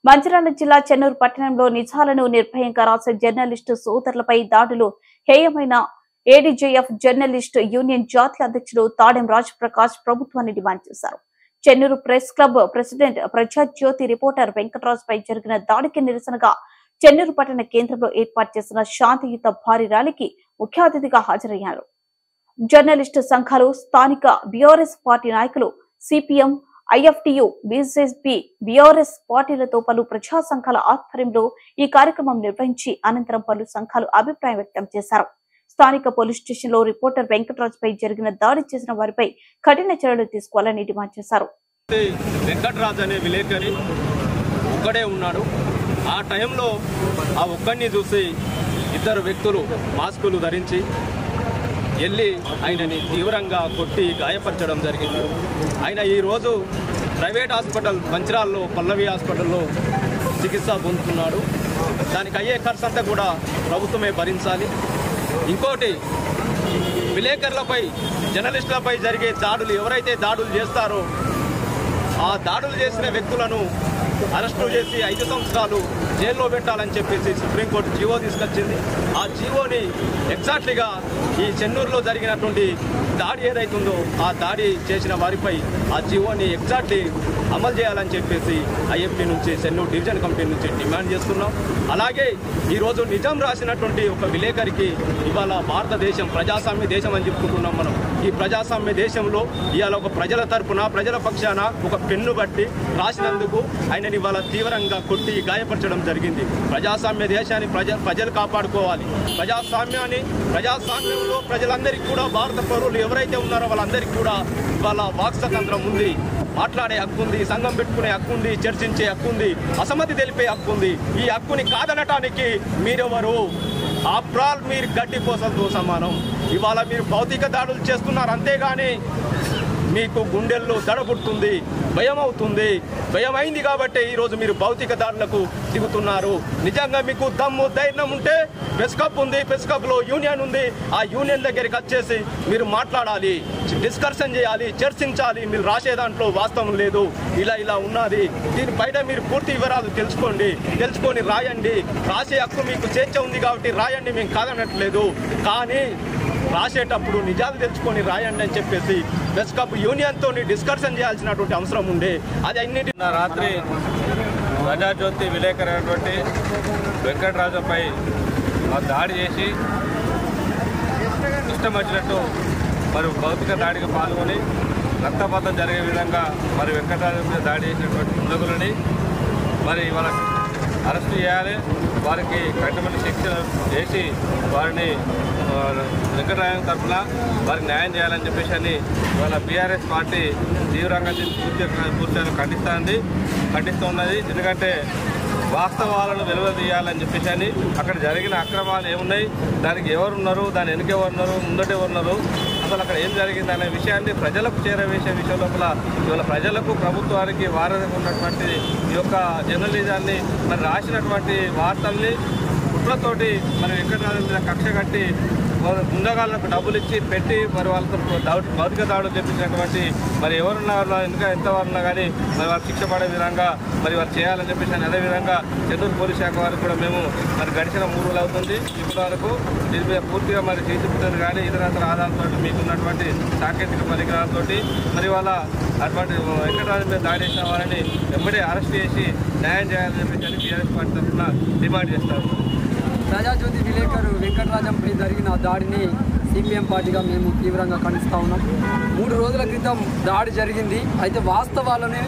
మంచిర్యాల జిల్లా చెన్నూరు పట్టణంలో నిజాలను నిర్భయంగా రాసే జర్నలిస్టు సోదరులపై దాడులు హేయమైన ఏడీజేఎఫ్ జర్నలిస్టు యూనియన్ జాతీయ అధ్యక్షుడు తాడెం రాజప్రకాష్ ప్రభుత్వాన్ని డిమాండ్ చేశారు. Chennur press club president Prajajyothi reporter వెంకటరాజుపై జరిగిన దాడికి నిరసనగా చెన్నూరు పట్టణ కేంద్రంలో ఏర్పాటు చేసిన శాంతియుత భారీ ర్యాలీకి ముఖ్య అతిథిగా హాజరయ్యారు. జర్నలిస్టు సంఘాలు, స్థానిక బీఆర్ఎస్ పార్టీ నాయకులు, సిపిఎం, ఐఎఫ్టియు, బీజేపీ, బీఆర్ఎస్ పార్టీలతో పలు ప్రజా సంఘాల ఆధ్వర్యంలో ఈ కార్యక్రమం నిర్వహించి అనంతరం పలు సంఘాలు అభిప్రాయం వ్యక్తం చేశారు. స్థానిక పోలీస్ స్టేషన్లో రిపోర్టర్ వెంకటరాజుపై జరిగిన దాడి చేసిన వారిపై కఠిన చర్యలు తీసుకోవాలని డిమాండ్ చేశారు. వెంకటరాజు అనే విలేకరి ఒక్కడే ఉన్నాడు. ఆ టైంలో ఆ ఒక్కడిని చూసి ఇద్దరు వ్యక్తులు మాస్కులు ధరించి వెళ్ళి ఆయనని తీవ్రంగా కొట్టి గాయపరచడం జరిగింది. ఆయన ఈరోజు ప్రైవేట్ హాస్పిటల్ మంచిర్యాలలో పల్లవి హాస్పిటల్లో చికిత్స పొందుతున్నాడు. దానికి అయ్యే ఖర్చు అంతా కూడా ప్రభుత్వమే భరించాలి. ఇంకోటి, విలేకరులపై, జర్నలిస్టులపై జరిగే దాడులు, ఎవరైతే దాడులు చేస్తారో ఆ దాడులు చేసిన వ్యక్తులను అరెస్టు చేసి 5 సంవత్సరాలు జైల్లో పెట్టాలని చెప్పేసి సుప్రీంకోర్టు జీవో తీసుకొచ్చింది. ఆ జీవోని ఎగ్జాక్ట్లీగా ఈ చెన్నూరులో జరిగినటువంటి దాడి ఏదైతుందో ఆ దాడి చేసిన వారిపై ఆ జీవోని ఎగ్జాక్ట్లీ అమలు చేయాలని చెప్పేసి ఐఎఫ్టీ నుంచి, చెన్నూరు డివిజన్ కమిటీ నుంచి డిమాండ్ చేస్తున్నాం. అలాగే ఈరోజు నిజం రాసినటువంటి ఒక విలేకరికి ఇవాళ భారతదేశం ప్రజాస్వామ్య దేశం అని చెప్పుకుంటున్నాం మనం. ఈ ప్రజాస్వామ్య దేశంలో ఇవాళ ఒక ప్రజల తరపున, ప్రజల పక్షాన ఒక పెన్ను బట్టి రాసినందుకు ఆయనని ఇవాళ తీవ్రంగా కొట్టి గాయపరచడం జరిగింది. ప్రజాస్వామ్య దేశాన్ని ప్రజలు కాపాడుకోవాలి. ప్రజాస్వామ్యంలో ప్రజలందరికీ కూడా, భారత పౌరులు ఎవరైతే ఉన్నారో వాళ్ళందరికీ కూడా ఇవాళ వాక్ స్వాతంత్రం ఉంది, మాట్లాడే హక్కు ఉంది, సంఘం పెట్టుకునే హక్కు ఉంది, చర్చించే హక్కు ఉంది, అసమ్మతి తెలిపే హక్కు ఉంది. ఈ హక్కుని కాదనటానికి మీరెవరు? ఆఫ్టర్ ఆల్ మీరు గడ్డి పోసలతో సమానం. ఇవాళ మీరు భౌతిక దాడులు చేస్తున్నారు, అంతేగాని మీకు గుండెల్లో దడబుడుతుంది, భయం అవుతుంది. భయం అయింది కాబట్టి ఈరోజు మీరు భౌతిక దాడులకు దిగుతున్నారు. నిజంగా మీకు దమ్ము, ధైర్యం ఉంటే ప్రెస్ క్లబ్ ఉంది, ప్రెస్ క్లబ్లో యూనియన్ ఉంది. ఆ యూనియన్ దగ్గరికి వచ్చేసి మీరు మాట్లాడాలి, డిస్కషన్ చేయాలి, చర్చించాలి. మీరు రాసే దాంట్లో వాస్తవం లేదు, ఇలా ఉన్నది, దీనిపైన మీరు పూర్తి వివరాలు తెలుసుకొని రాయండి. రాసే హక్కు మీకు స్వేచ్ఛ ఉంది కాబట్టి రాయండి, మేము కాదనట్లేదు. కానీ రాసేటప్పుడు నిజాలు తెలుసుకొని రాయండి అని చెప్పేసి ప్రెస్ క్లబ్ యూనియన్తో డిస్కషన్ చేయాల్సినటువంటి అవసరం ఉండే. అది అన్నిటి రాత్రి ప్రజాజ్యోతి విలేకరు అయినటువంటి వెంకటరాజుపై దాడి చేసి ఇష్టం వచ్చినట్టు మరి భౌతిక దాడికి పాల్గొని రక్తపాతం జరిగే విధంగా మరి వెంకటరాజు మీద దాడి చేసినటువంటి దుండగులని మరి వాళ్ళ అరెస్టు చేయాలి. వారికి కఠినమైన శిక్ష చేసి వారిని వెంకటరాజు తరఫున వారికి న్యాయం చేయాలని చెప్పేసి అని ఇవాళ బీఆర్ఎస్ పార్టీ తీవ్రంగా పూర్తిగా ఖండిస్తున్నది. ఎందుకంటే వాస్తవాలను వెలువదీయాలని చెప్పేసి అని అక్కడ జరిగిన అక్రమాలు ఏమున్నాయి, దానికి ఎవరున్నారు, దాని వెనుక ఎవరున్నారు, ముందట ఎవరున్నారు, అసలు అక్కడ ఏం జరిగింది అనే విషయాన్ని ప్రజలకు చేరవేసే విషయం లోపల ఇవాళ ప్రజలకు, ప్రభుత్వానికి వారధిగా ఉన్నటువంటి ఈ యొక్క జర్నలిజాన్ని మరి రాసినటువంటి వార్తల్ని కుట్రతోటి మరి వెంకటరాజు మీద కక్ష కట్టి గుండగాళ్ళకు డబ్బులు ఇచ్చి పెట్టి మరి వాళ్ళతో భౌతిక దాడులు తెప్పించినటువంటి మరి ఎవరున్నా ఇంకా ఎంతవారున్నా కానీ మరి వాళ్ళు శిక్ష పడే విధంగా మరి వాళ్ళు చేయాలని చెప్పేసి అదేవిధంగా చెన్నూరు పోలీస్ శాఖ వారికి కూడా మేము మరి గడిచిన 3 రోజులు అవుతుంది. ఇప్పటి వరకు దీని మీద పూర్తిగా మరి చేసిపుతుంది కానీ ఇతరత్ర ఆధారాలతో మీకున్నటువంటి సాంకేతిక పరికరాలతో మరి వాళ్ళ అటువంటి వెంకటరాజు మీద దాడి చేసిన వారిని వెంబడే అరెస్ట్ చేసి న్యాయం చేయాలని చెప్పేసి బీఆర్ఎస్ పార్టీ తరఫున డిమాండ్ చేస్తారు. ప్రజాజ్యోతి విలేకరు వెంకటరాజంపై జరిగిన దాడిని సిపిఎం పార్టీగా మేము తీవ్రంగా ఖండిస్తూ ఉన్నాం. 3 రోజుల క్రితం దాడి జరిగింది. అయితే వాస్తవాలను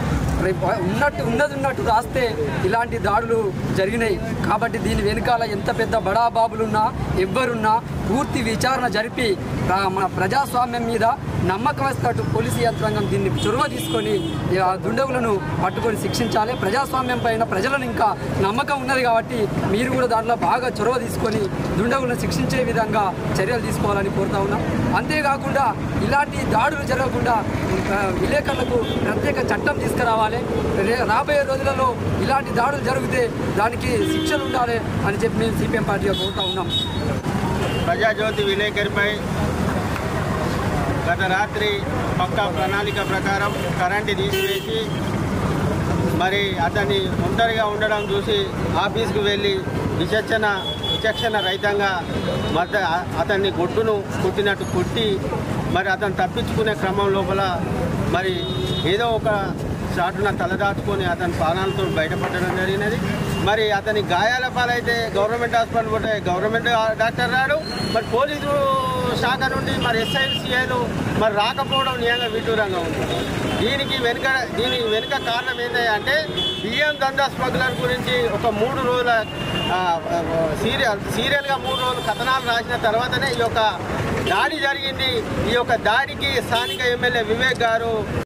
ఉన్నట్టు రాస్తే ఇలాంటి దాడులు జరిగినాయి. కాబట్టి దీని వెనుకాల ఎంత పెద్ద బడాబాబులున్నా, ఎవ్వరున్నా పూర్తి విచారణ జరిపి మన ప్రజాస్వామ్యం మీద నమ్మకం వేస్తూ పోలీసు యంత్రాంగం దీన్ని చొరవ తీసుకొని ఆ దుండగులను పట్టుకొని శిక్షించాలి. ప్రజాస్వామ్యం పైన ప్రజలను ఇంకా నమ్మకం ఉన్నది కాబట్టి మీరు కూడా దాంట్లో బాగా చొరవ తీసుకొని దుండగులను శిక్షించే విధంగా చర్యలు తీసుకోవాలని కోరుతా ఉన్నాం. అంతేకాకుండా ఇలాంటి దాడులు జరగకుండా విలేకరులకు ప్రత్యేక చట్టం తీసుకురావాలి. రాబోయే రోజులలో ఇలాంటి దాడులు జరిగితే దానికి శిక్షలు ఉండాలి అని చెప్పి మేము సిపిఎం పార్టీగా కోరుతా ఉన్నాం. ప్రజాజ్యోతి విలేకరిపై గత రాత్రి పక్కా ప్రణాళిక ప్రకారం కరెంటు తీసివేసి మరి అతన్ని ఒంటరిగా ఉండడం చూసి ఆఫీస్కు వెళ్ళి విచక్షణ రహితంగా మరి అతన్ని గొడ్డును కొట్టినట్టు కొట్టి మరి అతను తప్పించుకునే క్రమం లోపల మరి ఏదో ఒక చాటున తలదాచుకొని అతని ప్రాణాలతో బయటపడడం జరిగినది. మరి అతని గాయాల పాలైతే గవర్నమెంట్ హాస్పిటల్ పోతే గవర్నమెంట్ డాక్టర్ రాడు, మరి పోలీసు శాఖ నుండి మరి SICIలు మరి రాకపోవడం నిజంగా విడ్డూరంగా ఉంది. దీని వెనుక కారణం ఏంటంటే బియ్యం దందా స్మగ్లర్ గురించి ఒక 3 రోజుల సీరియల్గా 3 రోజులు కథనాలు రాసిన తర్వాతనే ఈ యొక్క దాడి జరిగింది. ఈ యొక్క దాడికి స్థానిక ఎమ్మెల్యే వివేక్ గారు